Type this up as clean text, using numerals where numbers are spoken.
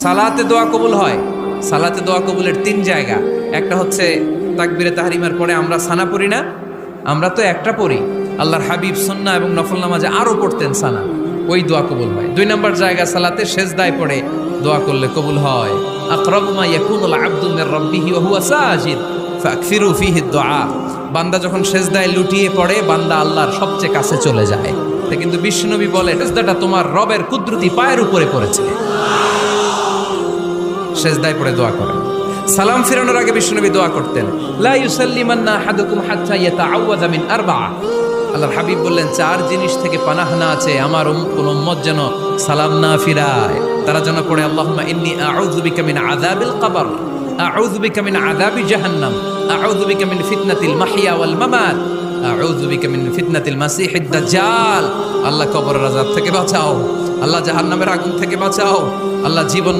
সালাতে দোয়া কবুল হয়। সালাতে দোয়া কবুলের তিন জায়গা। একটা হচ্ছে তাকবীরে তাহরিমার পরে আমরা সানা পড়ি না, আমরা তো একটা পড়ি। আল্লাহর হাবিব সুন্নাহ এবং নফল নামাজে আরো পড়তেন সানা, ওই দোয়া কবুল হয়। দুই নম্বর জায়গা সালাতে সেজদায় পড়ে দোয়া করলে কবুল হয়। আকরাবু মা ইয়াকুনুল আবদু মির রাব্বিহি ওয়া হুয়া সাজিদ ফাকসিরু ফীহি দুআ। বান্দা যখন সেজদায় লুটিয়ে পড়ে, বান্দা আল্লাহর সবচেয়ে কাছে চলে যায়। তা কিন্তু বিশ্বনবী বলে, সেজদাটা তোমার রবের কুদরতি পায়ের উপরে পড়েছে। সেজদায় পড়ে দোয়া করেন। সালাম ফিরানোর আগে বিশ্বনবী দোয়া করতেন, লা ইউসাল্লিমান্না আহাদুকুম হাত্তা ইয়াতাআওয়াযা মিন আরবা'a। আল্লাহর হাবিব বললেন, চার জিনিস থেকে পানাহ না আছে আমার কোন উম্মত যেন সালাম না ফিরায়। তারা যেন পড়ে, আল্লাহুম্মা ইন্নী আউযু বিকা মিন আযাবিল কবর, আউযু বিকা মিন আযাবি জাহান্নাম, আউযু বিকা মিন ফিতনাতিল মাহইয়া ওয়াল মামাত, আউযু বিকা মিন ফিতনাতিল মাসিহিদ দাজ্জাল। আল্লাহ কবরের আযাব থেকে বাঁচাও, আল্লাহ জাহান্নামের আগুন থেকে বাঁচাও, আল্লাহ জীবন